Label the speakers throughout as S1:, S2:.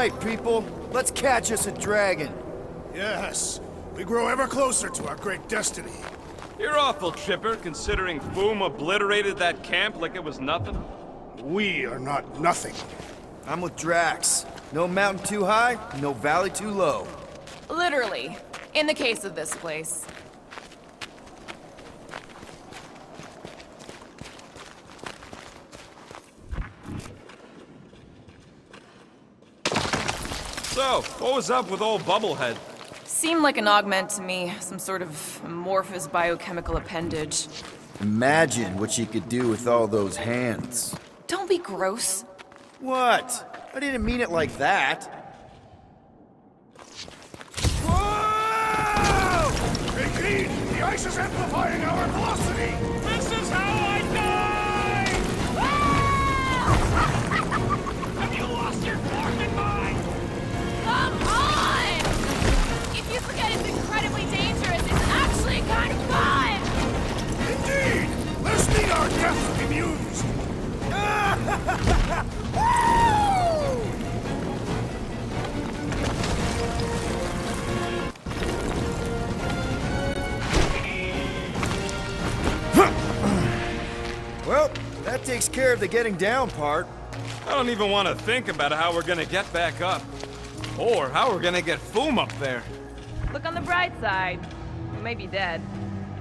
S1: right, people. Let's catch us a dragon.
S2: Yes, we grow ever closer to our great destiny.
S3: You're awful chipper, considering Foom obliterated that camp like it was nothing.
S2: We are not nothing.
S1: I'm with Drax. No mountain too high, no valley too low.
S4: Literally. In the case of this place.
S3: So, what was up with old Bubblehead?
S4: Seemed like an augment to me. Some sort of amorphous biochemical appendage.
S1: Imagine what she could do with all those hands.
S4: Don't be gross.
S1: What? I didn't mean it like that.
S2: Whoa! Indeed, the ice is amplifying our velocity!
S3: This is how I die! Have you lost your fucking mind?
S4: Come on! If you forget it's incredibly dangerous, it's actually kind of fun!
S2: Indeed! Let us meet our death bemused!
S1: Well, that takes care of the getting down part.
S3: I don't even want to think about how we're gonna get back up. Or how we're gonna get Foom up there.
S4: Look on the bright side. You may be dead.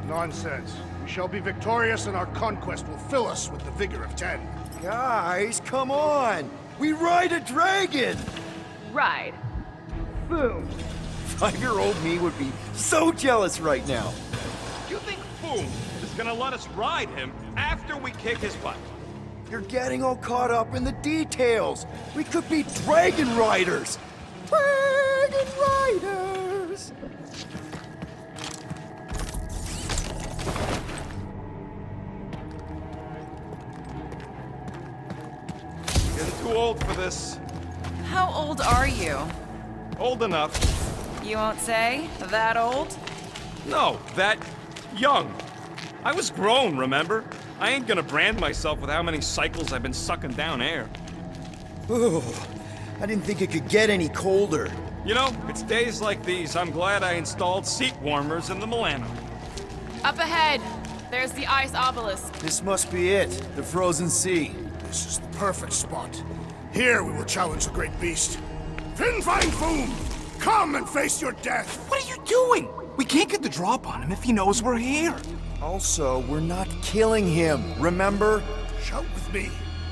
S2: Nonsense. We shall be victorious and our conquest will fill us with the vigor of 10.
S1: Guys, come on! We ride a dragon!
S4: Ride. Boom.
S1: 5-year-old me would be so jealous right now.
S3: You think Foom is gonna let us ride him after we kick his butt?
S1: You're getting all caught up in the details. We could be dragon riders. Dragon riders!
S3: Getting too old for this.
S4: How old are you?
S3: Old enough.
S4: You won't say? That old?
S3: No, that young. I was grown, remember? I ain't gonna brand myself with how many cycles I've been sucking down air.
S1: Ooh, I didn't think it could get any colder.
S3: You know, it's days like these I'm glad I installed seat warmers in the Milano.
S4: Up ahead. There's the ice obelisk.
S1: This must be it, the frozen sea.
S2: This is the perfect spot. Here we will challenge the great beast. Fang Foom! Come and face your death!
S5: What are you doing? We can't get the drop on him if he knows we're here.
S1: Also, we're not killing him, remember?
S2: Shout with me.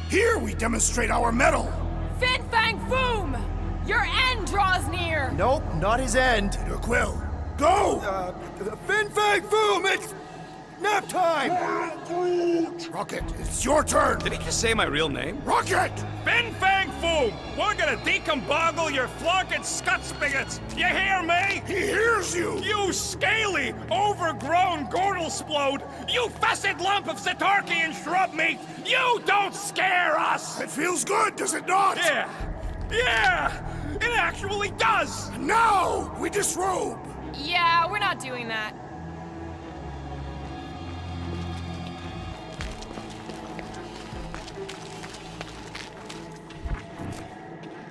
S2: Here we demonstrate our mettle.
S4: Fang Foom! Your end draws near!
S1: Nope, not his end.
S2: Your quill. Go!
S1: Fang Foom, it's nap time!
S2: Rocket, it's your turn.
S3: Did he just say my real name?
S2: Rocket!
S3: Fang Foom! We're gonna decomboggle your flunking scut spigots! You hear me?
S2: He hears you!
S3: You scaly, overgrown gordle-splode! You fessed lump of Satarkian shrub meat! You don't scare us!
S2: It feels good, does it not?
S3: Yeah! It actually does!
S2: Now we disrobe!
S4: Yeah, we're not doing that.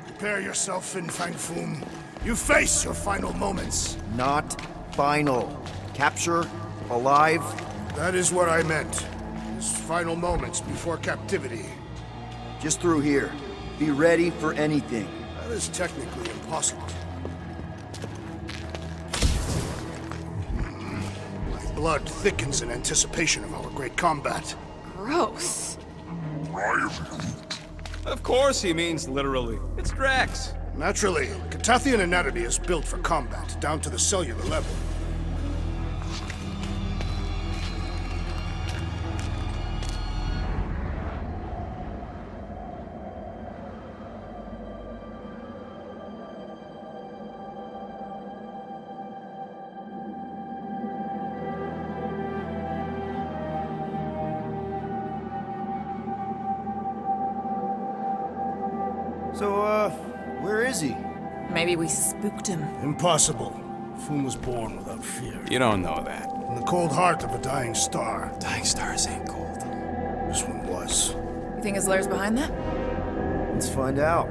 S2: Prepare yourself, Fang Foom. You face your final moments.
S1: Not final. Capture, alive.
S2: That is what I meant. His final moments before captivity.
S1: Just through here. Be ready for anything.
S2: That is technically impossible. My blood thickens in anticipation of our great combat.
S4: Gross.
S3: Of course he means literally. It's Drax.
S2: Naturally, Catathian anatomy is built for combat, down to the cellular level.
S1: So, where is he?
S4: Maybe we spooked him.
S2: Impossible. Foom was born without fear.
S3: You don't know that.
S2: In the cold heart of a dying star.
S5: Dying stars ain't cold.
S2: This one was.
S4: You think his lair's behind that?
S1: Let's find out.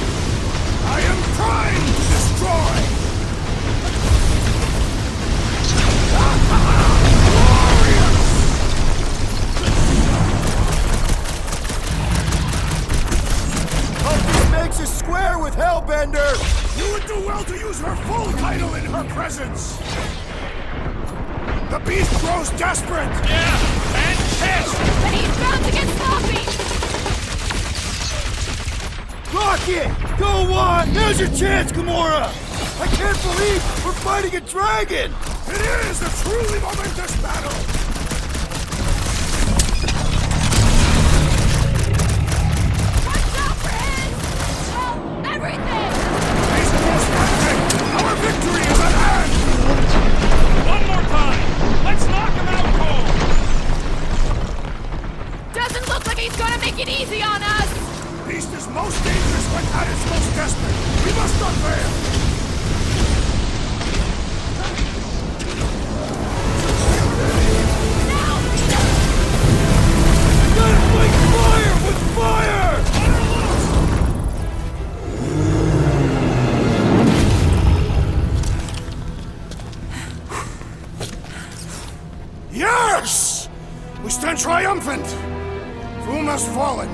S2: You would do well to use her full title in her presence! The beast grows desperate!
S3: Yeah, and pissed!
S4: But he's bound to get sloppy!
S1: Rocket! Go on! Now's your chance, Gamora! I can't believe we're fighting a dragon!
S2: It is a truly momentous battle!
S4: Watch out for his... well, everything!
S2: Beast grows frantic! Our victory is at hand!
S3: One more time! Let's knock him out cold!
S4: Doesn't look like he's gonna make it easy on us!
S2: Beast is most dangerous when at its most desperate. We must not fail!
S1: Gotta fight fire with fire!
S2: Yes! We stand triumphant! Foom has fallen.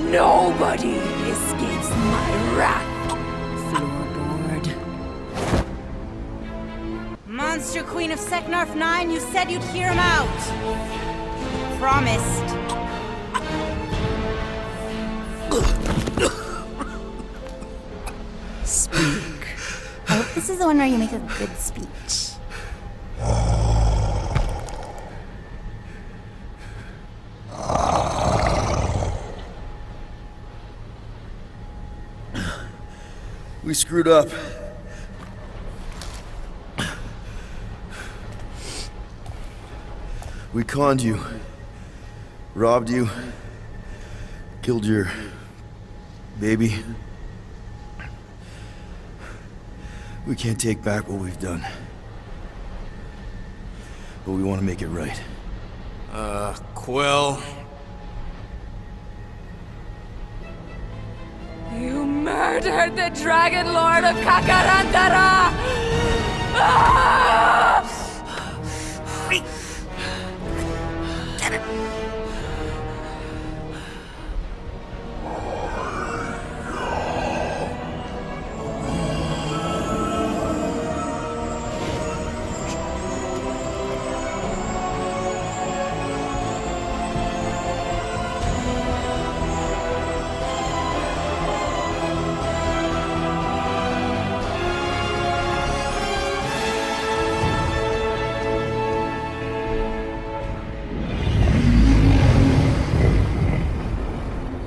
S6: Nobody escapes my wrath. Floorboard.
S7: Monster Queen of Seknarf 9, you said you'd hear him out. You promised.
S6: Speak. I hope this is the one where you make a good speech.
S1: We screwed up. We conned you, robbed you, killed your baby. We can't take back what we've done. But we want to make it right.
S5: Quill.
S4: You murdered the Dragon Lord of Kakarandara! Ah!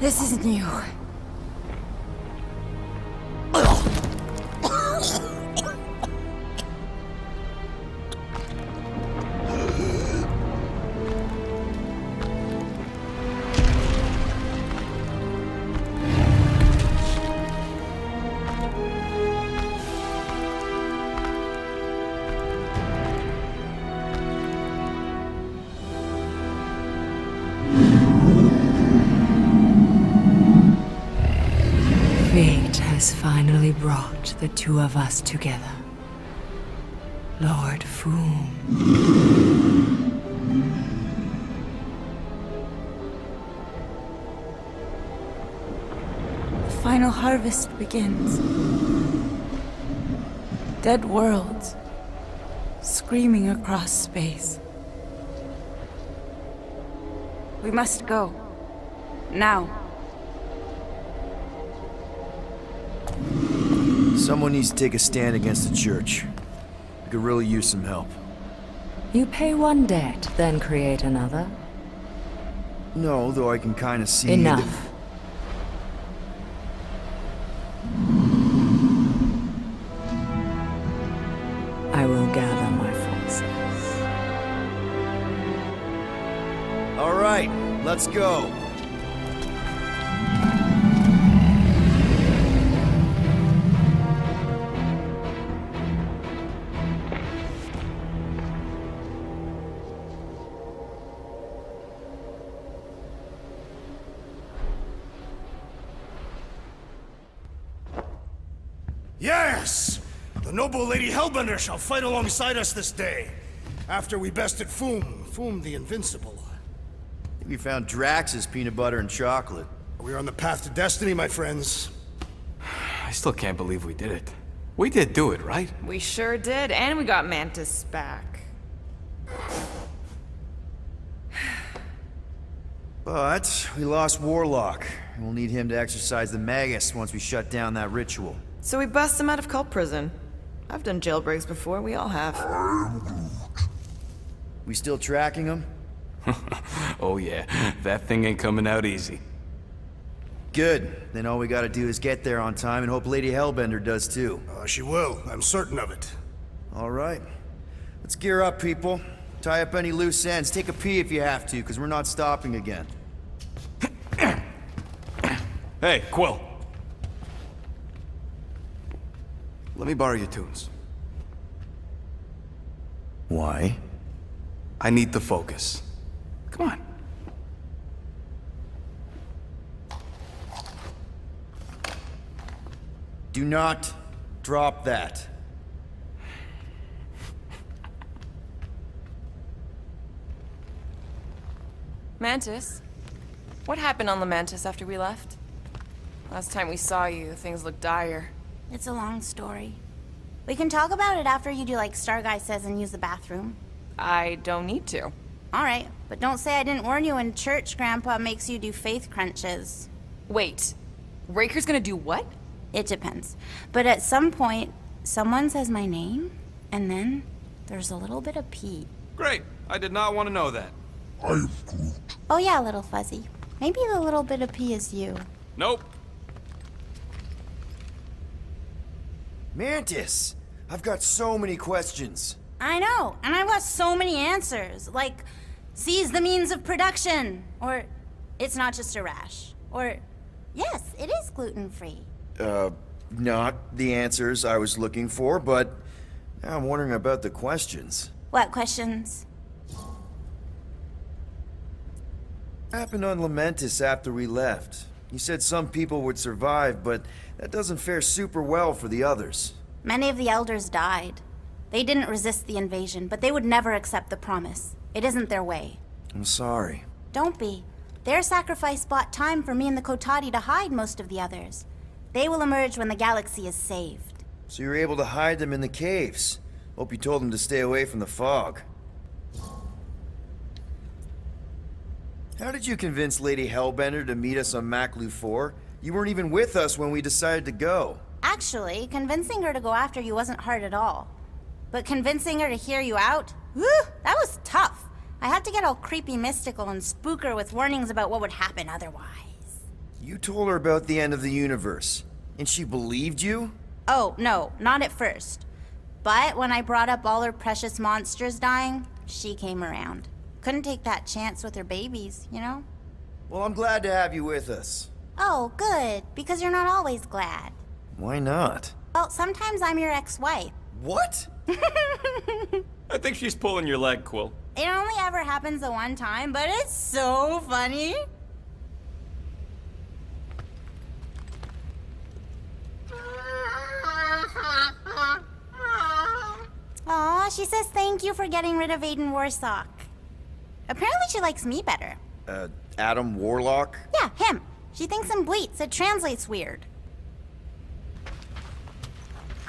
S7: This isn't you.
S6: Fate has finally brought the two of us together. Lord Foom.
S7: The final harvest begins. Dead worlds, screaming across space. We must go. Now.
S1: Someone needs to take a stand against the church. We could really use some help.
S6: You pay one debt, then create another.
S1: No, though I can kind of see...
S6: Enough. I will gather my forces.
S1: All right, let's go.
S2: Yes! The noble Lady Hellbender shall fight alongside us this day. After we bested Foom the Invincible.
S1: I think we found Drax's peanut butter and chocolate.
S2: We are on the path to destiny, my friends.
S5: I still can't believe we did it. We did do it, right?
S8: We sure did, and we got Mantis back.
S1: But we lost Warlock, and we'll need him to exercise the Magus once we shut down that ritual.
S8: So we bust him out of cult prison. I've done jailbreaks before, we all have.
S1: We still tracking him?
S5: Oh yeah, that thing ain't coming out easy.
S1: Good. Then all we gotta do is get there on time and hope Lady Hellbender does too.
S2: She will. I'm certain of it.
S1: All right. Let's gear up, people. Tie up any loose ends. Take a pee if you have to, because we're not stopping again.
S5: Hey, Quill. Let me borrow your tunes.
S1: Why?
S5: I need to focus. Come on.
S1: Do not drop that.
S8: Mantis? What happened on the Mantis after we left? Last time we saw you, things looked dire.
S7: It's a long story. We can talk about it after you do like Star Guy says and use the bathroom.
S8: I don't need to.
S7: All right, but don't say I didn't warn you in church Grandpa makes you do faith crunches.
S8: Wait, Raker's gonna do what?
S7: It depends. But at some point, someone says my name, and then there's a little bit of pee.
S5: Great. I did not want to know that.
S7: Oh yeah, little fuzzy. Maybe the little bit of pee is you.
S5: Nope.
S1: Mantis! I've got so many questions.
S7: I know, and I've got so many answers. Like, seize the means of production. Or, it's not just a rash. Or, yes, it is gluten-free.
S1: Not the answers I was looking for, but now I'm wondering about the questions.
S7: What questions?
S1: What happened on Lamentis after we left? You said some people would survive, but that doesn't fare super well for the others.
S7: Many of the elders died. They didn't resist the invasion, but they would never accept the promise. It isn't their way.
S1: I'm sorry.
S7: Don't be. Their sacrifice bought time for me and the Kotati to hide most of the others. They will emerge when the galaxy is saved.
S1: So you were able to hide them in the caves. Hope you told them to stay away from the fog. How did you convince Lady Hellbender to meet us on Maklu 4? You weren't even with us when we decided to go.
S7: Actually, convincing her to go after you wasn't hard at all. But convincing her to hear you out? Whew, that was tough. I had to get all creepy mystical and spook her with warnings about what would happen otherwise.
S1: You told her about the end of the universe, and she believed you?
S7: Oh, no, not at first. But when I brought up all her precious monsters dying, she came around. Couldn't take that chance with her babies, you know?
S1: Well, I'm glad to have you with us.
S7: Oh, good, because you're not always glad.
S1: Why not?
S7: Well, sometimes I'm your ex-wife.
S1: What?
S5: I think she's pulling your leg, Quill.
S7: It only ever happens the one time, but it's so funny. Aw, she says thank you for getting rid of Aiden Warsock. Apparently she likes me better.
S1: Adam Warlock?
S7: Yeah, him. She thinks I'm bleats. It translates weird.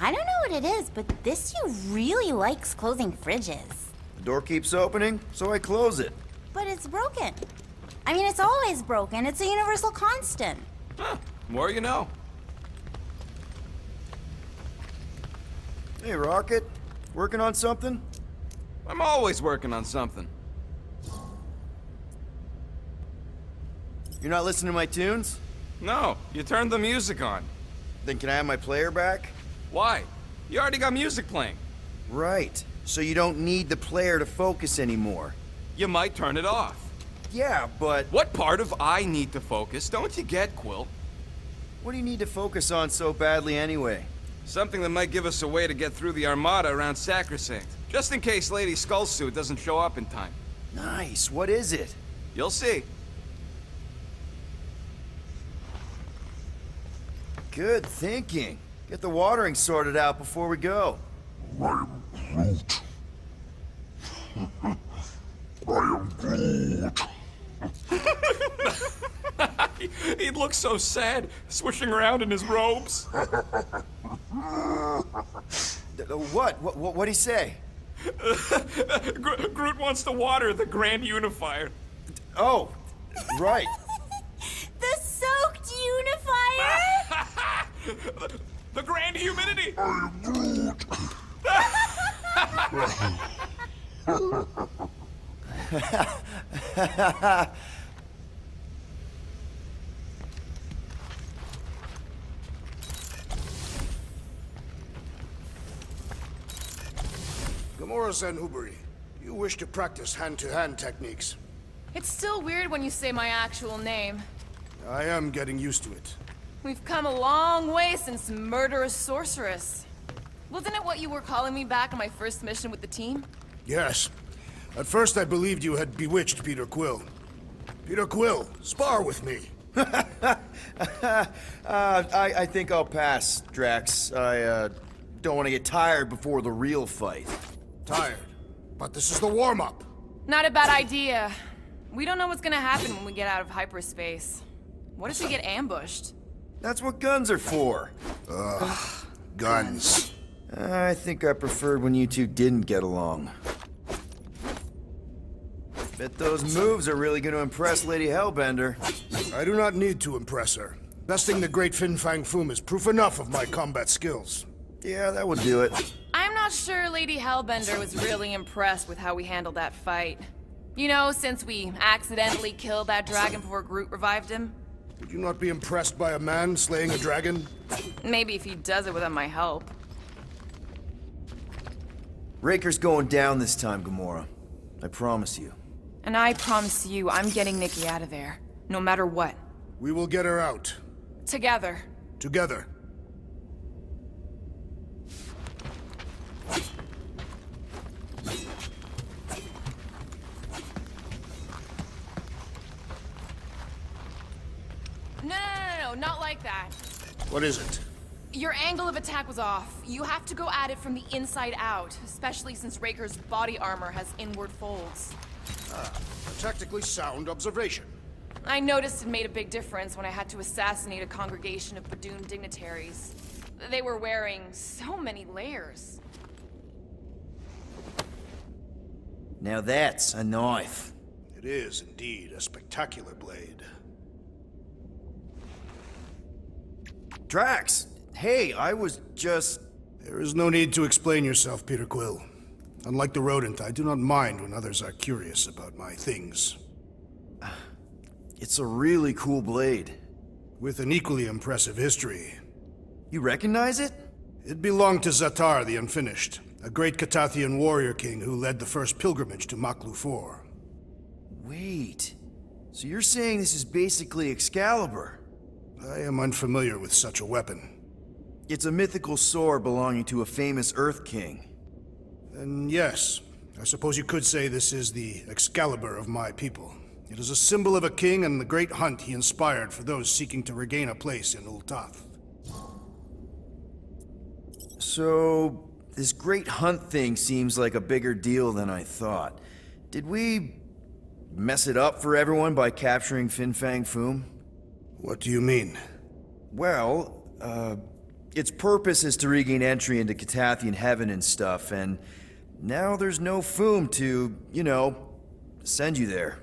S7: I don't know what it is, but this you really likes closing fridges.
S1: The door keeps opening, so I close it.
S7: But it's broken. I mean, it's always broken. It's a universal constant.
S5: Huh, more you know.
S1: Hey, Rocket. Working on something?
S5: I'm always working on something.
S1: You're not listening to my tunes?
S5: No, you turned the music on.
S1: Then can I have my player back?
S5: Why? You already got music playing.
S1: Right. So you don't need the player to focus anymore.
S3: You might turn it off.
S1: Yeah, but
S3: What part of I need to focus don't you get, Quill?
S1: what do you need to focus on so badly anyway?
S3: Something that might give us a way to get through the Armada around Sacrosanct. Just in case Lady Skullsuit doesn't show up in time.
S1: Nice. What is it?
S3: You'll see.
S1: Good thinking. Get the watering sorted out before we go.
S2: I am Groot.
S3: He looks so sad, swishing around in his robes.
S1: What'd he say?
S3: Groot wants to water the Grand Unifier.
S1: Oh, right.
S7: The soaked unifier?
S3: The Grand Humidity!
S2: Gamora Zanubari, you wish to practice hand-to-hand techniques.
S8: It's still weird when you say my actual name.
S2: I am getting used to it.
S8: We've come a long way since Murderous Sorceress. Wasn't it what you were calling me back on my first mission with the team?
S2: Yes. At first I believed you had bewitched Peter Quill. Peter Quill, spar with me.
S1: I think I'll pass, Drax. I don't want to get tired before the real fight.
S2: Tired. But this is the warm-up.
S8: Not a bad idea. We don't know what's gonna happen when we get out of hyperspace. What if we get ambushed?
S1: That's what guns are for.
S2: Guns.
S1: I think I preferred when you two didn't get along. Bet those moves are really going to impress Lady Hellbender.
S2: I do not need to impress her. Besting the great Fang Foom is proof enough of my combat skills.
S1: Yeah, that will do it.
S8: I'm not sure Lady Hellbender was really impressed with how we handled that fight. You know, since we accidentally killed that dragon before Groot revived him.
S2: Would you not be impressed by a man slaying a dragon?
S8: Maybe if he does it without my help.
S1: Raker's going down this time, Gamora. I promise you.
S8: And I promise you, I'm getting Nikki out of there. No matter what.
S2: We will get her out.
S8: Together.
S2: Together.
S8: No, not like that.
S2: What is it?
S8: Your angle of attack was off. You have to go at it from the inside out, especially since Raker's body armor has inward folds.
S2: A tactically sound observation.
S8: I noticed it made a big difference when I had to assassinate a congregation of Badoon dignitaries. They were wearing so many layers.
S1: Now that's a knife.
S2: It is indeed a spectacular blade.
S1: Drax! Hey, I was just...
S2: There is no need to explain yourself, Peter Quill. Unlike the rodent, I do not mind when others are curious about my things.
S1: It's a really cool blade.
S2: With an equally impressive history.
S1: You recognize it?
S2: It belonged to Zatar the Unfinished, a great Catathian warrior king who led the first pilgrimage to Maklu 4.
S1: Wait... So you're saying this is basically Excalibur?
S2: I am unfamiliar with such a weapon.
S1: It's a mythical sword belonging to a famous Earth King.
S2: Then yes, I suppose you could say this is the Excalibur of my people. It is a symbol of a king and the great hunt he inspired for those seeking to regain a place in Ultath.
S1: So, this great hunt thing seems like a bigger deal than I thought. Did we mess it up for everyone by capturing Fang Foom?
S2: What do you mean?
S1: Well, its purpose is to regain entry into Catathian heaven and stuff, and now there's no Foom to, you know, send you there.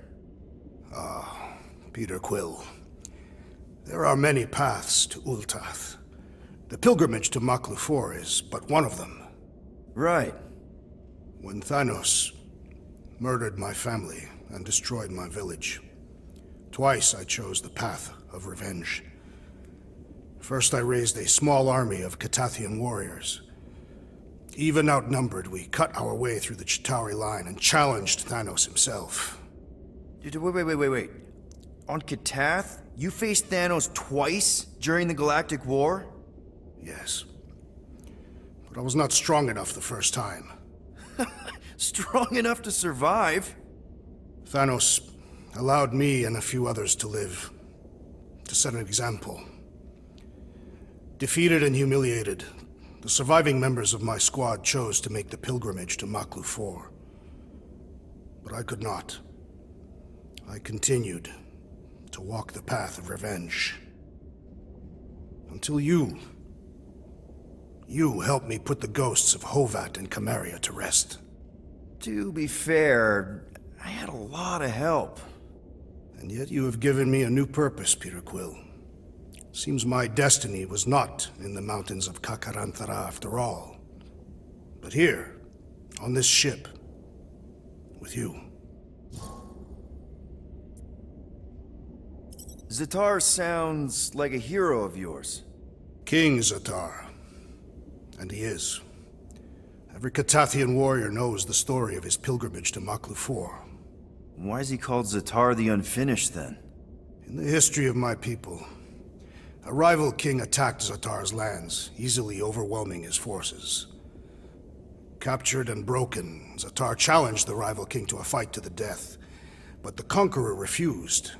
S2: Peter Quill. There are many paths to Ultath. The pilgrimage to Maklu 4 is but one of them.
S1: Right.
S2: When Thanos murdered my family and destroyed my village, twice I chose the path of revenge. First I raised a small army of Catathian warriors. Even outnumbered, we cut our way through the Chitauri line and challenged Thanos himself.
S1: Wait. On Katath, you faced Thanos twice during the Galactic War?
S2: Yes. But I was not strong enough the first time.
S1: Strong enough to survive?
S2: Thanos allowed me and a few others to live, to set an example. Defeated and humiliated, the surviving members of my squad chose to make the pilgrimage to Maklu 4. But I could not. I continued to walk the path of revenge. Until you helped me put the ghosts of Hovat and Kamaria to rest.
S1: To be fair, I had a lot of help.
S2: And yet you have given me a new purpose, Peter Quill. Seems my destiny was not in the mountains of Kakarantara after all, but here, on this ship, with you.
S1: Zatar sounds like a hero of yours.
S2: King Zatar. And he is. Every Katathian warrior knows the story of his pilgrimage to Maklu 4.
S1: Why is he called Zatar the Unfinished, then?
S2: In the history of my people, a rival king attacked Zatar's lands, easily overwhelming his forces. Captured and broken, Zatar challenged the rival king to a fight to the death, but the conqueror refused,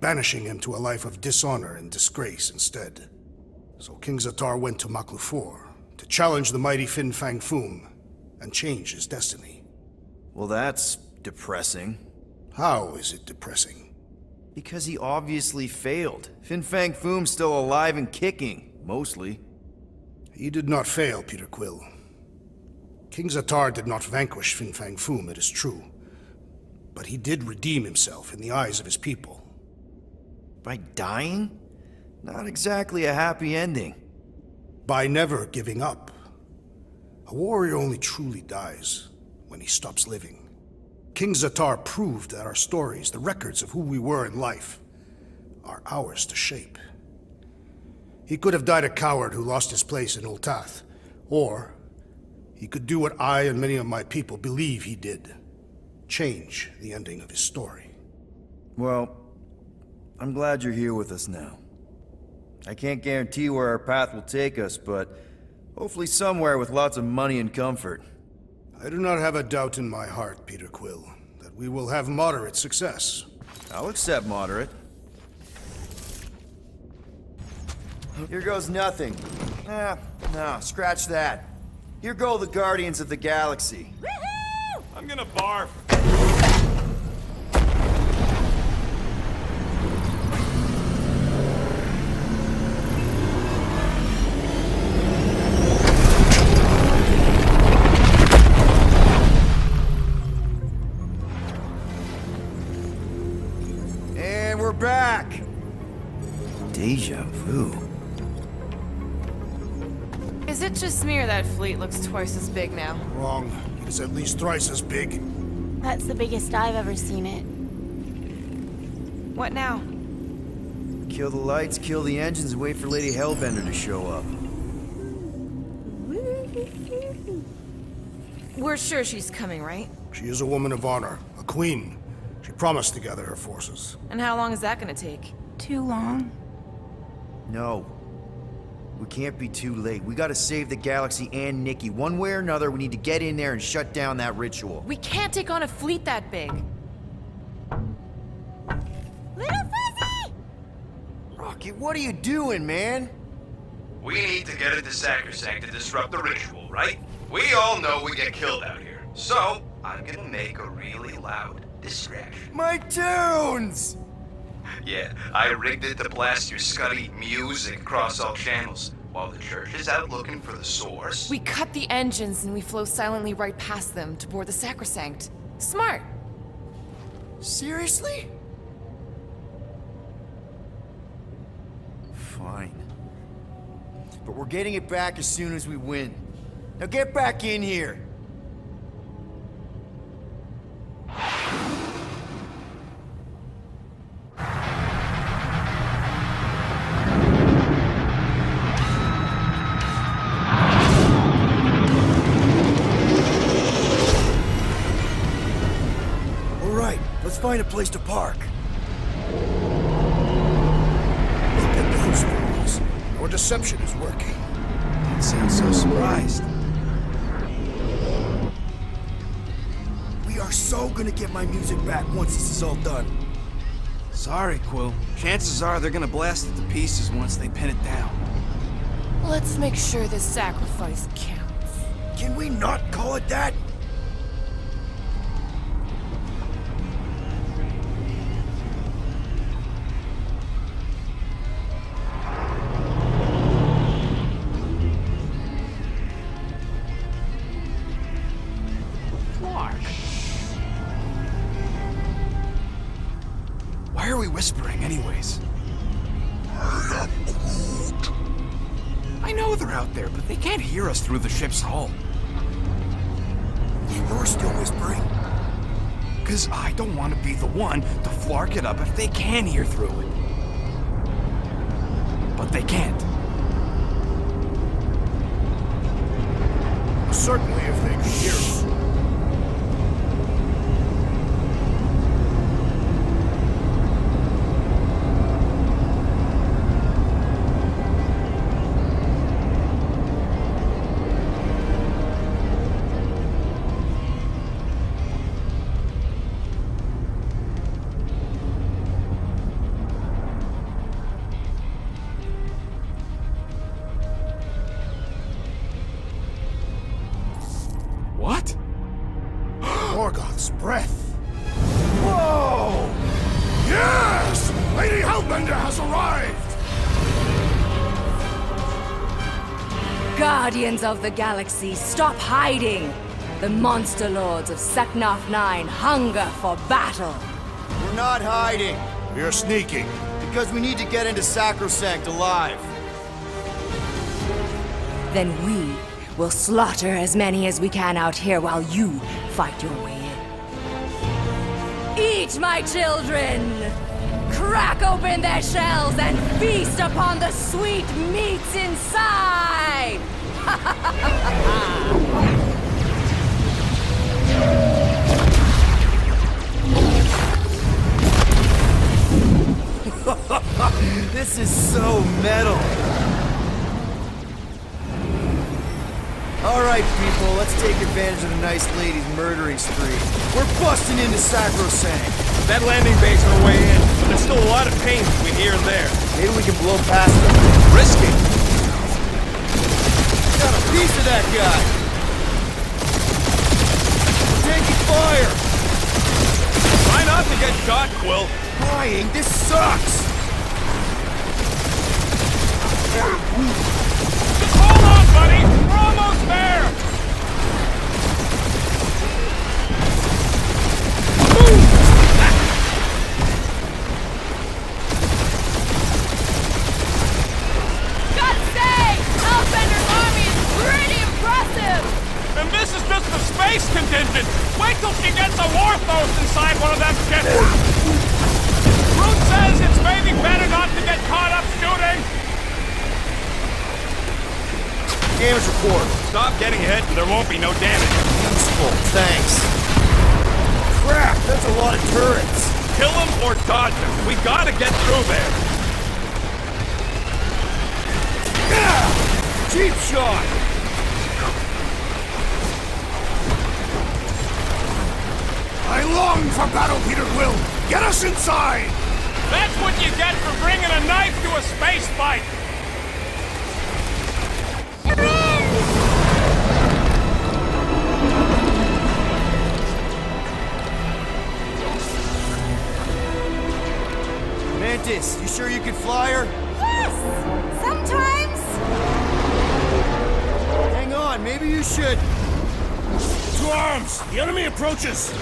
S2: banishing him to a life of dishonor and disgrace instead. So King Zatar went to Maklu 4 to challenge the mighty Fang Foom and change his destiny.
S1: Well, that's depressing.
S2: How is it depressing?
S1: Because he obviously failed. Fang Foom's still alive and kicking, mostly.
S2: He did not fail, Peter Quill. King Zatar did not vanquish Fang Foom, it is true. But he did redeem himself in the eyes of his people.
S1: By dying? Not exactly a happy ending.
S2: By never giving up. A warrior only truly dies when he stops living. King Zatar proved that our stories, the records of who we were in life, are ours to shape. He could have died a coward who lost his place in Ultath, or he could do what I and many of my people believe he did. Change the ending of his story.
S1: Well, I'm glad you're here with us now. I can't guarantee where our path will take us, but hopefully somewhere with lots of money and comfort.
S2: I do not have a doubt in my heart, Peter Quill, that we will have moderate success.
S1: I'll accept moderate. Here goes nothing. No, scratch that. Here go the Guardians of the Galaxy.
S4: Woohoo!
S3: I'm gonna barf.
S1: And we're back. Deja vu.
S8: Is it just me or that fleet looks twice as big now?
S2: Wrong. It is at least thrice as big.
S7: That's the biggest I've ever seen it.
S8: What now?
S1: Kill the lights, kill the engines, and wait for Lady Hellbender to show up.
S8: We're sure she's coming, right?
S2: She is a woman of honor, a queen. She promised to gather her forces.
S8: And how long is that gonna take?
S7: Too long.
S1: No. We can't be too late. We gotta save the galaxy and Nikki. One way or another, we need to get in there and shut down that ritual.
S8: We can't take on a fleet that big.
S7: Little Fuzzy!
S1: Rocket, what are you doing, man?
S9: We need to get into Sacrosanct to disrupt the ritual, right? We all know we get killed out here. So, I'm gonna make a really loud distraction.
S1: My tunes!
S9: Yeah, I rigged it to blast your scuddy music across all channels, while the church is out looking for the source.
S8: We cut the engines and we flow silently right past them to board the Sacrosanct. Smart.
S1: Seriously? Fine. But we're getting it back as soon as we win. Now get back in here! Let's find a place to park.
S2: Look at those fools. Your deception is working.
S1: You sound so surprised. We are so gonna get my music back once this is all done.
S5: Sorry, Quill. Chances are they're gonna blast it to pieces once they pin it down.
S8: Let's make sure this sacrifice counts.
S1: Can we not call it that?
S5: Why are we whispering anyways? I know they're out there, but they can't hear us through the ship's hull.
S1: You're still whispering?
S5: Cause I don't want to be the one to flark it up if they can hear through it. But they can't.
S2: Certainly if they can hear us.
S5: What?
S2: Morgoth's breath.
S1: Whoa!
S2: Yes! Lady Hellbender has arrived!
S6: Guardians of the Galaxy, stop hiding! The monster lords of Seknarf 9 hunger for battle!
S1: We're not hiding,
S2: We are sneaking.
S1: because we need to get into Sacrosanct alive.
S6: Then we will slaughter as many as we can out here while you fight your way in. Eat, my children! Crack open their shells and feast upon the sweet meats inside!
S1: This is so metal. All right, people, let's take advantage of the nice lady's murdering spree. We're busting into Sacrosanct.
S3: That landing bay's our way in, but there's still a lot of pain between here and there.
S1: Maybe we can blow past them.
S3: Risky.
S1: Got a piece of that guy. We're taking fire.
S3: Try not to get shot, Quill.
S1: Flying, this sucks.
S3: Just hold on, buddy. We're almost there.
S8: Gotta say, Hellbender's army is pretty impressive!
S3: And this is just the space contingent. Wait till she gets a Warthos inside one of them ships. Groot says it's maybe better not to get caught up shooting.
S1: Damage report.
S3: Stop getting hit and there won't be no damage.
S1: Useful, thanks. Crap, that's a lot of turrets.
S3: Kill them or dodge them. We gotta get through there.
S1: Cheap shot.
S2: I long for battle, Peter Quill! Get us inside!
S3: That's what you get for bringing a knife to a space fight.
S1: Mantis, you sure you can fly her?
S7: Yes! Sometimes!
S1: Hang on, maybe you should.
S2: To arms! The enemy approaches!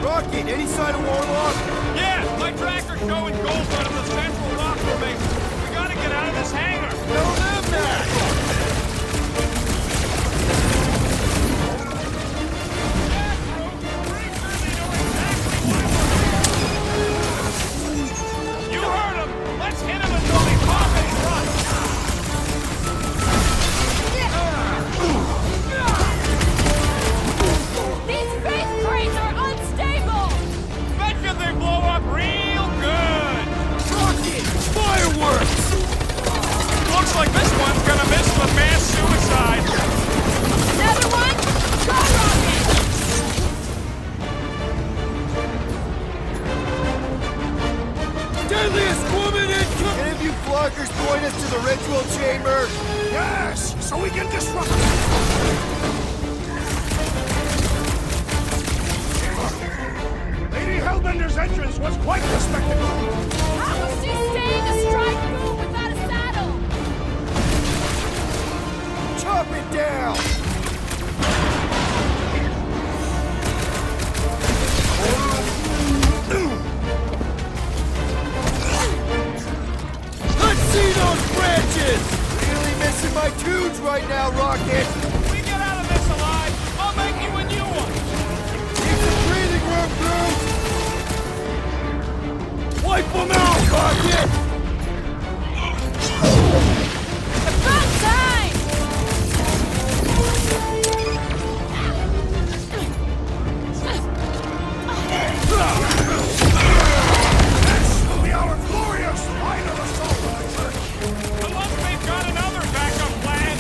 S1: Rocket, any sign of Warlock?
S3: Yeah, my tracker's showing gold out of the central rock formation. We gotta get out of this hangar.
S1: Tell them that!
S3: You heard him! Let's hit him until they pop and run!
S1: Deadliest woman in... Any of you flockers point us to the ritual chamber?
S2: Yes, so we can disrupt Lady Hellbender's entrance was quite the spectacle.
S4: How was she staying astride Foom without a saddle?
S1: Chop it down! Let's see those branches! Really missing my tunes right now, Rocket!
S3: If we get out of this alive, I'll make you a new one!
S1: Need some breathing room, Groot! Wipe them out, Rocket!
S4: About time!
S2: This will be our glorious final assault.
S3: Unless they've got another backup plan!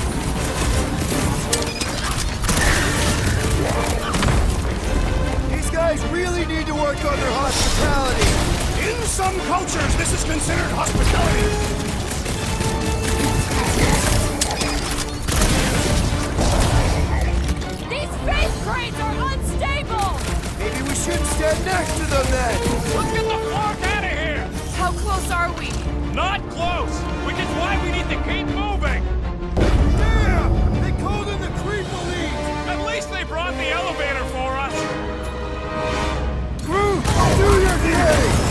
S1: These guys really need to work on their hospitality!
S2: In some cultures, this is considered hospitality.
S4: These space crates are unstable!
S1: Maybe we shouldn't stand next to them then!
S3: Let's get the fuck out of here!
S8: How close are we?
S3: Not close! Which is why we need to keep moving!
S1: Damn! They called in the creep elite!
S3: At least they brought the elevator for us!
S1: Groot, do your thing!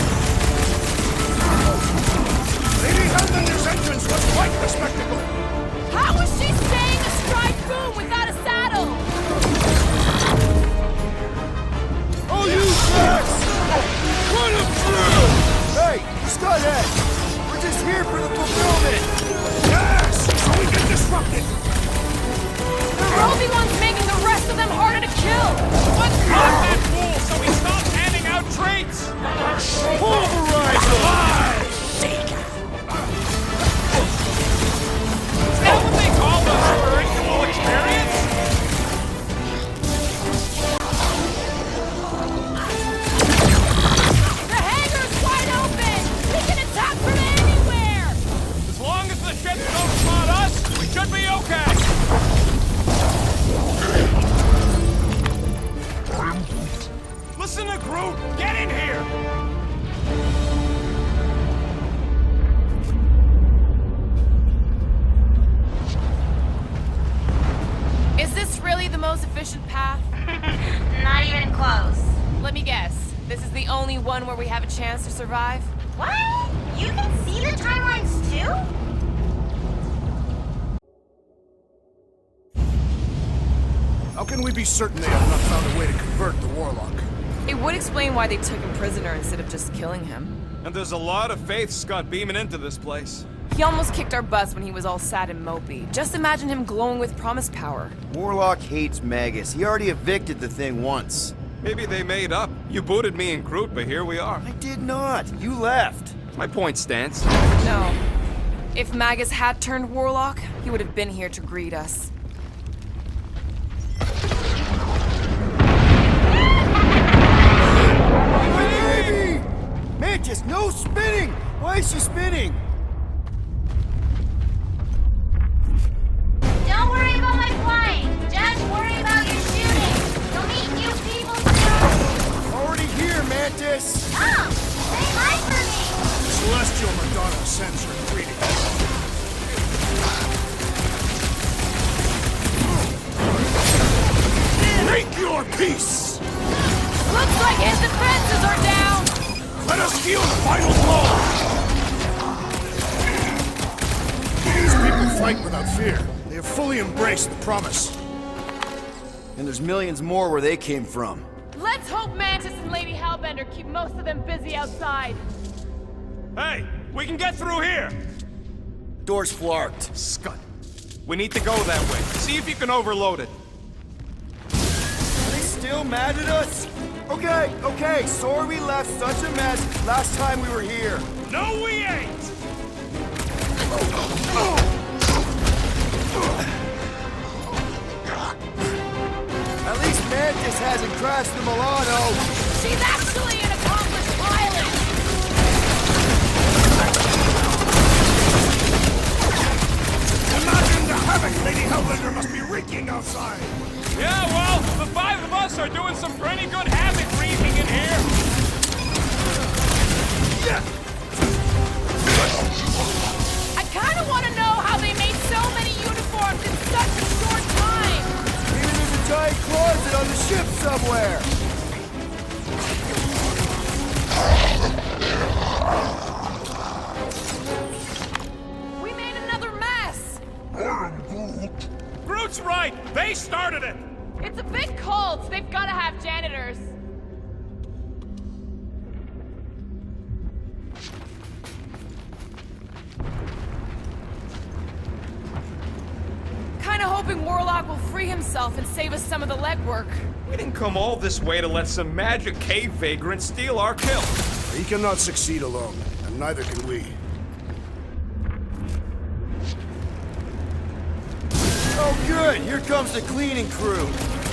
S2: Lady Hellbender's entrance was quite the spectacle.
S4: How was she staying astride Foom without a saddle?
S1: Oh, you cracks! Run them through! Hey, Scuthead! We're just here for the fulfillment!
S2: Yes, so we can disrupt it.
S8: The roving one's making the rest of them harder to kill!
S3: Let's block that fool so he stops handing out treats!
S1: Pulverize!
S3: Is that what they call the spiritual experience?
S4: The hangar's wide open! We can attack from anywhere!
S3: As long as the ships don't spot us, we should be okay! Listen to Groot! Get in here!
S8: Is this really the most efficient path?
S7: Not even close.
S8: Let me guess. This is the only one where we have a chance to survive?
S7: What? You can see the timelines too?
S2: How can we be certain they have not found a way to convert the Warlock?
S8: It would explain why they took him prisoner instead of just killing him.
S3: And there's a lot of faith Scott beaming into this place.
S8: He almost kicked our butts when he was all sad and mopey. Just imagine him glowing with promise power.
S1: Warlock hates Magus. He already evicted the thing once.
S3: Maybe they made up. You booted me and Groot, but here we are.
S1: I did not. You left.
S3: My point stands.
S8: No. If Magus had turned Warlock, he would have been here to greet us.
S1: Baby! Mantis, no spinning! Why is she spinning?
S7: Don't worry about my flying. Just worry about your shooting. You'll meet new people soon.
S1: Already here, Mantis!
S7: Come, say hi for me.
S2: Celestial Madonna sends her greetings. Make your peace!
S4: Looks like his defenses are down!
S2: Let us deal the final blow! These people fight without fear. They have fully embraced the promise.
S1: And there's millions more where they came from.
S4: Let's hope Mantis and Lady Hellbender keep most of them busy outside.
S3: Hey, we can get through here!
S1: Door's flarked.
S3: Scud. We need to go that way. See if you can overload it.
S1: Are they still mad at us? Okay, sorry we left such a mess last time we were here.
S3: No, we ain't!
S1: At
S3: are doing some pretty good havoc wreaking in here.
S8: I kind of want to know how they made so many uniforms in such a short time.
S1: Maybe there's a giant closet on the ship somewhere.
S8: We made another mess.
S3: Groot's right. They started it.
S8: It's a big cult. They've got to have janitors. Kinda hoping Warlock will free himself and save us some of the legwork.
S3: We didn't come all this way to let some magic cave vagrant steal our kill.
S2: He cannot succeed alone, and neither can we.
S1: Oh good, here comes the cleaning crew.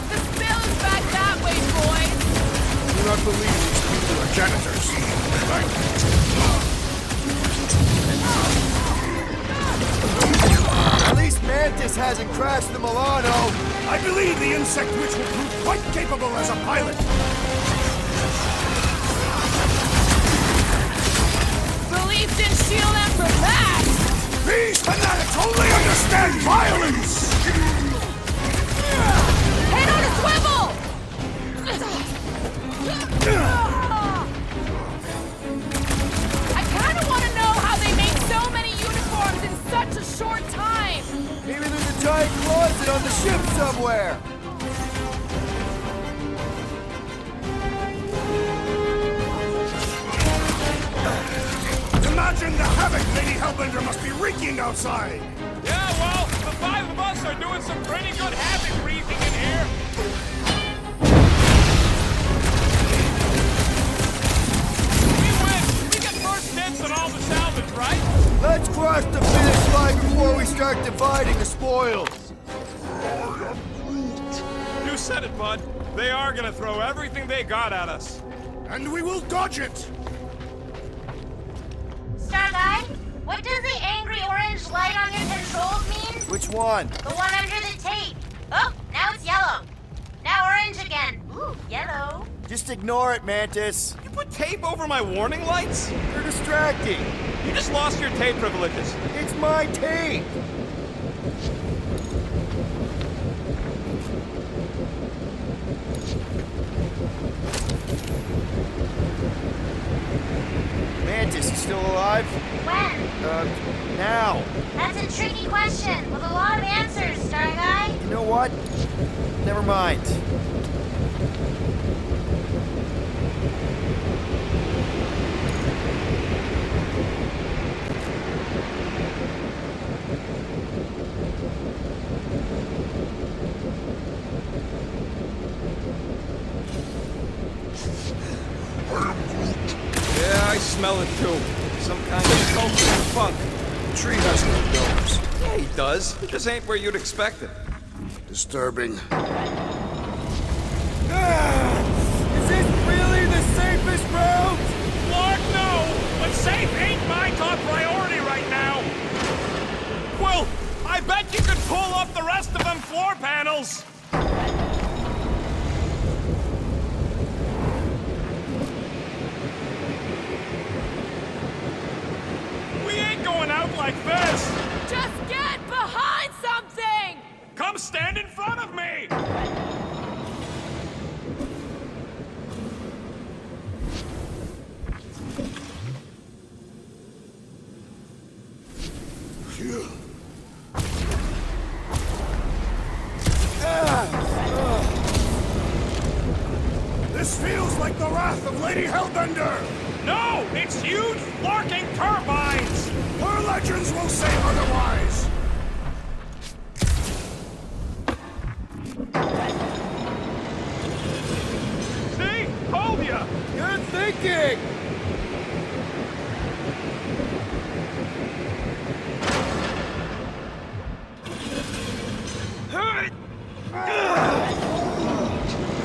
S8: The spill is back that way, boys.
S2: I do not believe these people are janitors.
S1: At least Mantis hasn't crashed the Milano.
S2: I believe the insect witch will prove quite capable as a pilot.
S8: Belief didn't shield them from that.
S2: These fanatics only understand violence!
S8: Head on a swivel! I kind of want to know how they made so many uniforms in such a short time.
S1: Maybe there's a giant closet on the ship somewhere.
S2: Imagine the havoc Lady Hellbender must be wreaking outside!
S3: Yeah, well, the 5 of us are doing some pretty good havoc wreaking in here. We win. We get first dibs on all the salvage, right?
S1: Let's cross the finish line before we start dividing the spoils.
S3: You said it, bud. They are gonna throw everything they got at us.
S2: And we will dodge it!
S7: Star Guy, what does the angry orange light on your controls mean?
S1: Which one?
S7: The one under the tape. Oh, now it's yellow. Now orange again. Ooh, yellow.
S1: Just ignore it, Mantis.
S3: You put tape over my warning lights?
S1: You're distracting.
S3: You just lost your tape privileges.
S1: It's my tape. Mantis, you still alive?
S7: When?
S1: Now.
S7: That's a tricky question with a lot of answers, Star Guy.
S1: You know what? Never mind.
S3: Yeah, I smell it too. Some kind of sulfur funk.
S2: The tree has no domes.
S3: Yeah, he does. It just ain't where you'd expect it.
S2: Disturbing.
S1: Is this really the safest route?
S3: Lord, no! But safe ain't my top priority right now! Well, I bet you could pull up the rest of them floor panels! We ain't going out like this!
S8: Just get behind something!
S3: Come stand in front of me!
S2: This feels like the wrath of Lady Hellbender!
S3: No! It's huge, larking turbines!
S2: Her legends will say otherwise!
S3: See? Told ya!
S1: Good thinking!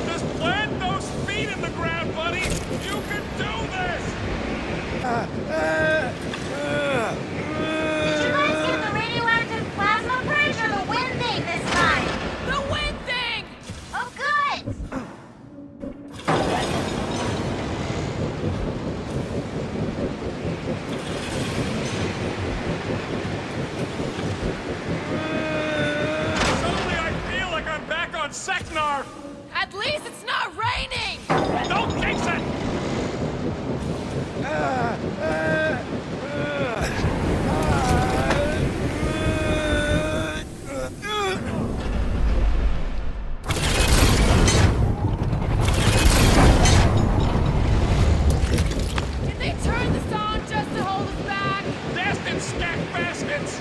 S3: Just plant those feet in the ground, buddy! You can do this!
S8: At least it's not raining!
S3: Don't jinx it!
S8: Did they turn this on just to hold us back?
S3: Destined stack baskets!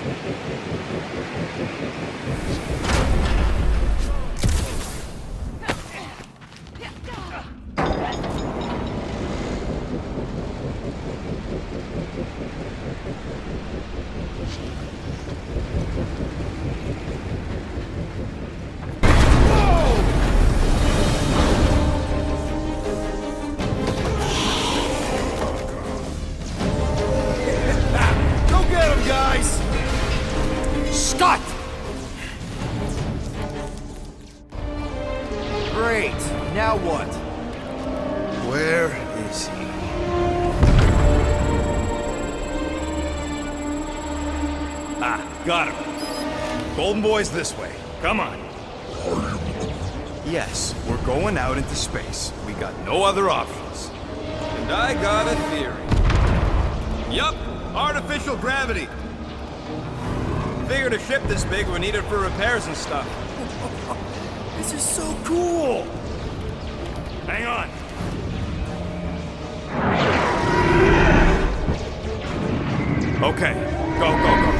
S1: Go get him, guys!
S3: Scott!
S1: Great. Now what?
S2: Where is he?
S3: Ah, got him. Golden Boy's this way. Come on.
S5: Yes, we're going out into space. We got no other options.
S9: And I got a theory. Yup, artificial gravity. Figured a ship this big would need it for repairs and stuff.
S1: This is so cool!
S3: Hang on. Okay, go, go, go.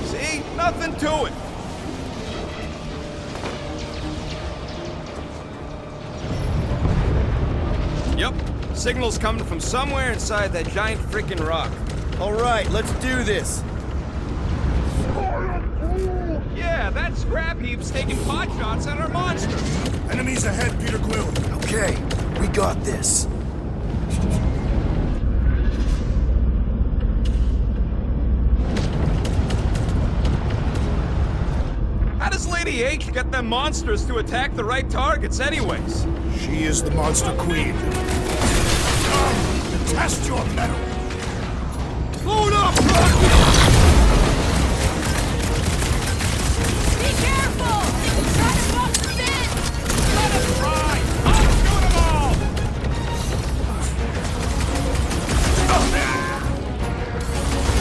S9: See? Nothing to it. Yep, signal's coming from somewhere inside that giant freaking rock.
S1: All right, let's do this.
S9: Yeah, that scrap heap's taking pot shots at our monster.
S2: Enemies ahead, Peter Quill.
S1: Okay, we got this.
S9: How does Lady H get them monsters to attack the right targets anyways?
S2: She is the monster queen. Test your mettle.
S1: Load up!
S8: Be careful! Try to box us in!
S3: Let us try! I'll shoot them all!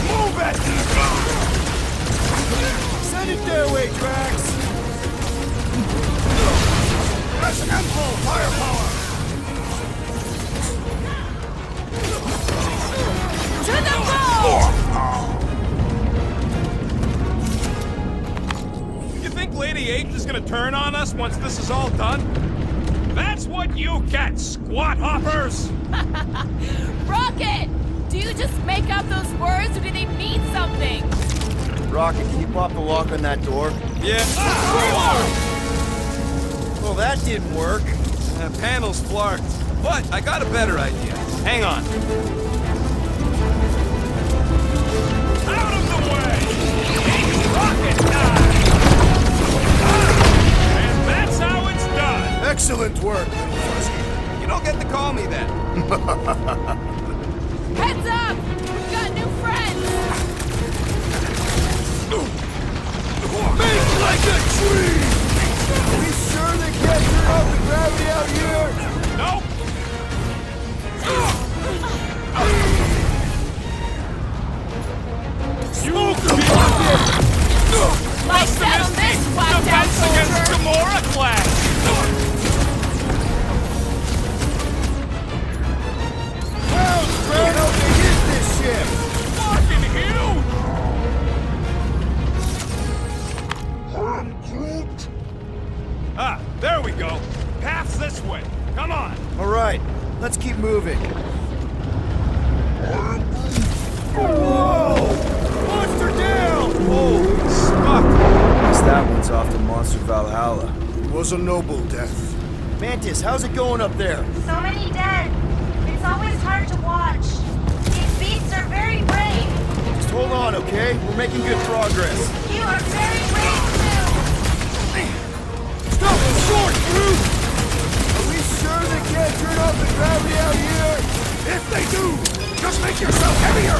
S1: Move it! Send it their way, Drax!
S2: That's ample firepower.
S8: To the ball!
S3: You think Lady H is gonna turn on us once this is all done? That's what you get, squat hoppers!
S8: Rocket! Do you just make up those words or do they mean something?
S1: Rocket, can you pop the lock on that door?
S9: Yeah.
S1: Well, that didn't work.
S9: Panel's flarked. But I got a better idea. Hang on.
S3: Out of the way! Rocket time! And that's how it's done!
S2: Excellent work, little fuzzy.
S9: You don't get to call me that.
S8: Heads up! We've got new friends!
S1: Make like a tree! Are we sure they can't turn off the gravity out here?
S3: Nope!
S8: Like that on this whacked out
S3: Defense against
S8: soldier!
S3: Gamora class!
S1: How big is this ship?
S3: Fucking huge! Ah, there we go. Path's this way. Come on.
S1: All right, let's keep moving. Whoa! Monster down!
S9: Holy Scott!
S1: Guess that one's off to Monster Valhalla.
S2: It was a noble death.
S1: Mantis, how's it going up there?
S7: So many dead. It's always hard to watch. These beasts are very brave.
S1: Just hold on, okay? We're making good progress.
S7: You are very brave too.
S1: Stop the short, Groot! Are we sure they can't turn off the gravity out here?
S2: If they do, just make yourself heavier.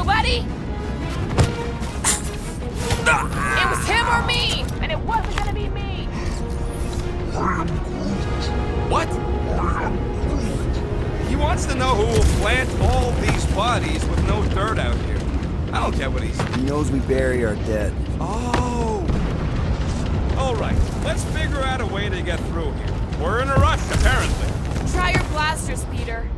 S8: nobody? It was him or me, and it wasn't gonna be me.
S5: What? He wants to know who will plant all these bodies with no dirt out here. I don't get what he's...
S1: He knows we bury our dead.
S5: Oh! Alright, let's figure out a way to get through here. We're in a rush, apparently.
S8: Try your blasters, Peter.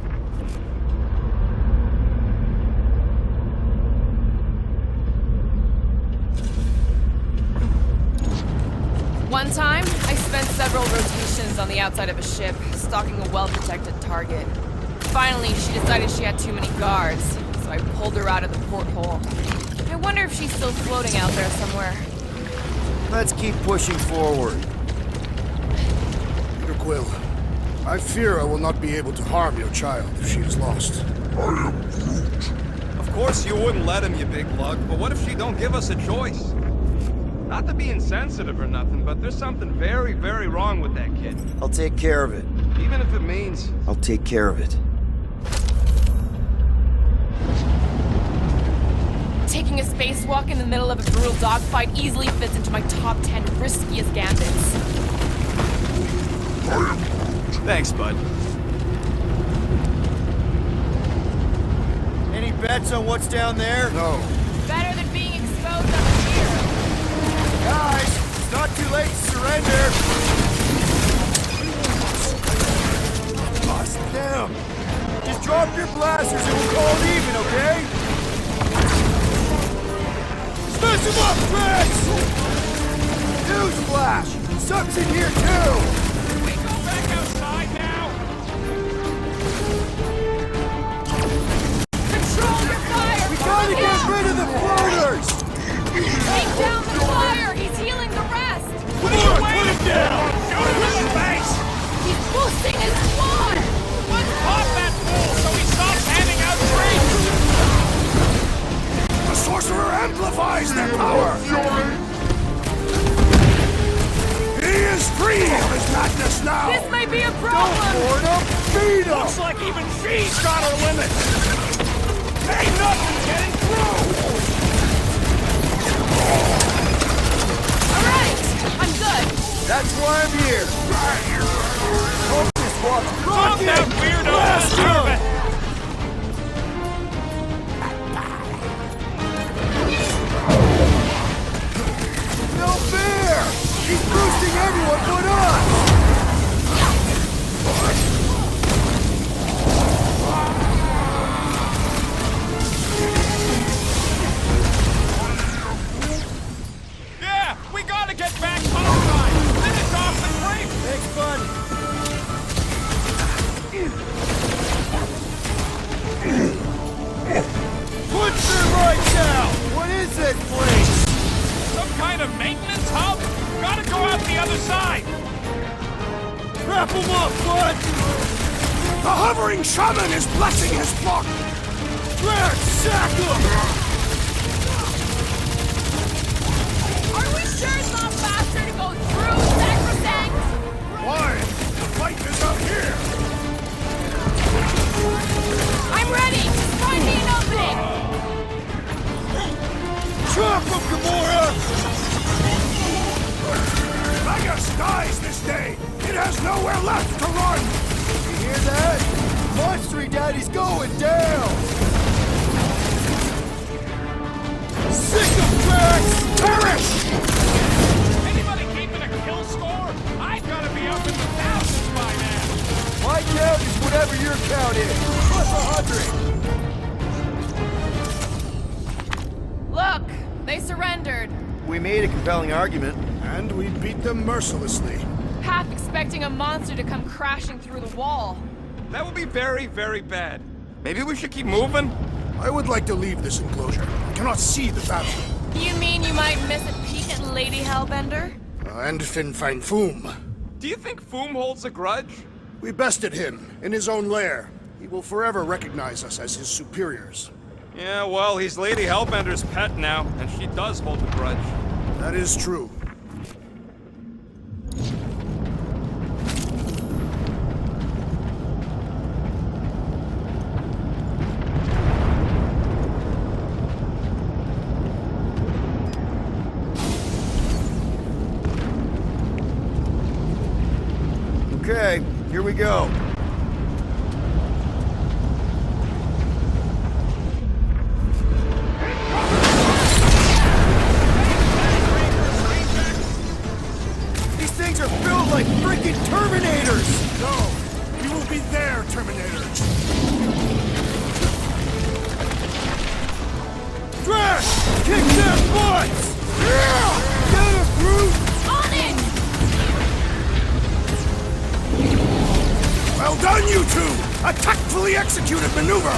S8: One time, I spent several rotations on the outside of a ship, stalking a well-protected target. Finally, she decided she had too many guards, so I pulled her out of the porthole. I wonder if she's still floating out there somewhere.
S1: Let's keep pushing forward.
S2: Peter Quill, I fear I will not be able to harm your child if she is lost.
S5: Of course you wouldn't let him, you big lug, but what if she don't give us a choice? Not to be insensitive or nothing, but there's something very, very wrong with that kid.
S1: I'll take care of it.
S5: Even if it means...
S1: I'll take care of it.
S8: Taking a spacewalk in the middle of a brutal dogfight easily fits into my top 10 riskiest gambits.
S5: Thanks, bud.
S1: Any bets on what's down there?
S2: No.
S8: Better than being exposed up here.
S1: Guys, it's not too late to surrender. Bust them. Just drop your blasters and we'll call it even, okay? Smash them up, Rex! Newsflash! Sucks in here, too!
S3: We go back outside now?
S8: Control your fire!
S1: We gotta get rid of the floaters!
S8: Take down the fire! He's healing the rest!
S3: What are you waiting down? Shoot him in the face!
S8: He's boosting his squad!
S3: Let's pop that fool so he stops handing out drinks!
S2: The sorcerer amplifies their power! He is free of his madness now!
S8: This may be a problem!
S1: Board him! Feed him!
S3: Looks like even she's got her limits! Ain't nothing getting through!
S8: Alright! I'm good!
S1: That's why I'm here! Focus, squad!
S3: Drop that weirdo!
S1: Blast
S3: Serve
S1: him!
S3: it!
S1: No fair! He's boosting everyone but us!
S3: Yeah! We gotta get back outside! Finish off the creep!
S1: Thanks, bud. Put your lights out! What is this place?
S3: Some kind of maintenance hub? Gotta go out the other side!
S1: Wrap him up, bud!
S2: The hovering shaman is blessing his flock!
S1: Rex, sack him!
S8: Are we sure it's not faster to go through Sacrosanct?
S2: Why? The fight is out here!
S8: I'm ready! Just find me an opening!
S1: Chop him, Gamora!
S2: Magus dies this day! It has nowhere left to run!
S1: You hear that? Monstery Daddy's going down! Sick of Rex!
S2: Perish!
S3: Anybody keeping a kill score? I've gotta be up in the thousands by now!
S1: My count is whatever your count is. Plus 100.
S8: Look! They surrendered.
S1: We made a compelling argument.
S2: And we beat them mercilessly.
S8: Half expecting a monster to come crashing through the wall.
S5: That would be very, very bad. Maybe we should keep moving?
S2: I would like to leave this enclosure. I cannot see the battle.
S8: You mean you might miss a peek at Lady Hellbender?
S2: And Fang Foom.
S5: Do you think Foom holds a grudge?
S2: We bested him in his own lair. He will forever recognize us as his superiors.
S5: Yeah, well, he's Lady Hellbender's pet now, and she does hold a grudge.
S2: That is true.
S1: Okay, here we go. These things are built like freaking Terminators!
S2: No! We will be there, Terminators!
S1: Trash! Kick their butts! Yeah! Get it, Groot!
S4: On it!
S2: Well done, you two! A tactfully executed maneuver!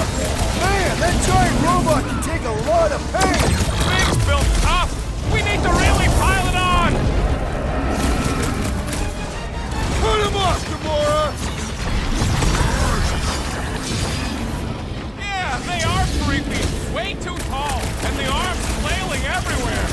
S1: Man, that giant robot can take a lot of pain!
S3: Things built tough! We need to really pile it on!
S1: Cut him off, Gamora!
S3: Yeah, they are creepy. Way too tall, and the arms flailing everywhere.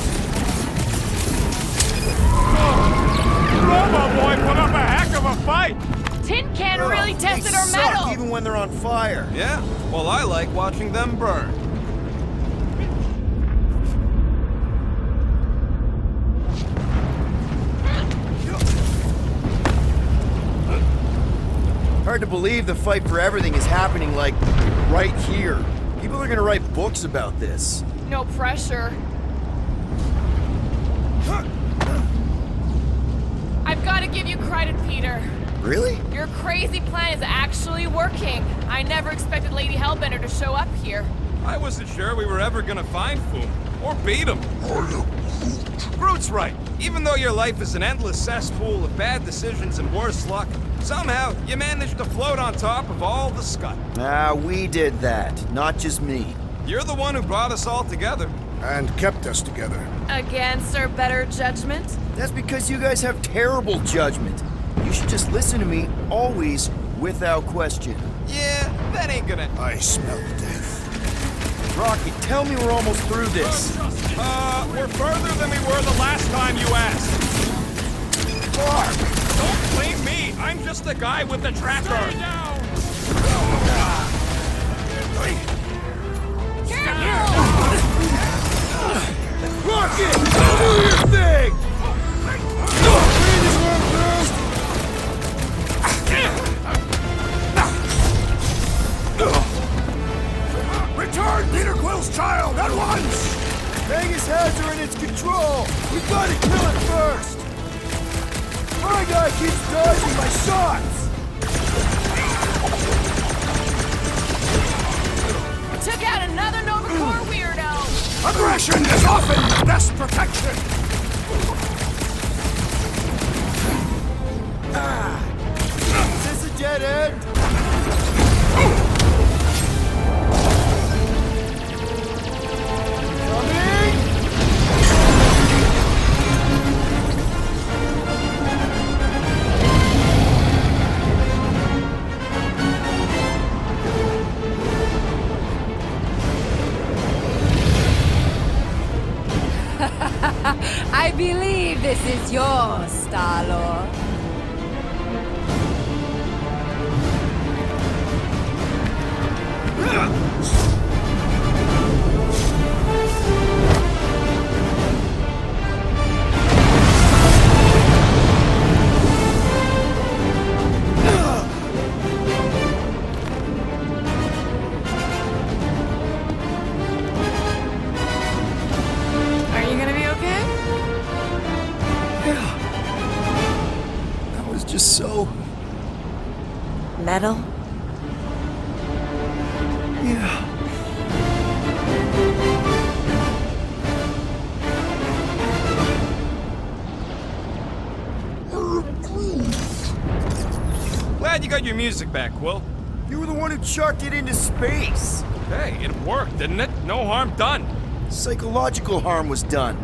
S3: Robo Boy put up a heck of a fight.
S8: Tin Can really
S1: They
S8: tested our
S1: suck
S8: metal!
S1: even when they're on fire.
S5: Yeah, well, I like watching them burn.
S1: Hard to believe the fight for everything is happening, like, right here. People are gonna write books about this.
S8: No pressure. I've got to give you credit, Peter.
S1: Really?
S8: Your crazy plan is actually working. I never expected Lady Hellbender to show up here.
S5: I wasn't sure we were ever gonna find Foom, or beat him. Groot's right. Even though your life is an endless cesspool of bad decisions and worse luck, somehow you managed to float on top of all the scud.
S1: Ah, we did that, not just me.
S5: You're the one who brought us all together.
S2: And kept us together.
S8: Against our better judgment?
S1: That's because you guys have terrible judgment. You should just listen to me, always, without question.
S5: Yeah, that ain't gonna...
S2: I smell death.
S1: Rocket, tell me we're almost through this.
S3: We're further than we were the last time you asked.
S1: Fuck!
S3: Don't blame me. I'm just a guy with the tracker.
S1: Rocket, do your thing!
S2: Return Peter Quill's child at once!
S1: Vegas has her in its control. We gotta kill it first. My guy keeps dodging my shots.
S8: Took out another Nova Corps weirdo!
S2: Aggression is often the best protection!
S1: Is this a dead end? Coming!
S6: I believe this is yours, Star-Lord.
S8: Are you gonna be okay?
S1: That was just so...
S6: Metal?
S1: Yeah.
S5: Glad you got your music back, Quill.
S1: You were the one who chucked it into space.
S3: Hey, it worked, didn't it? No harm done.
S1: Psychological harm was done.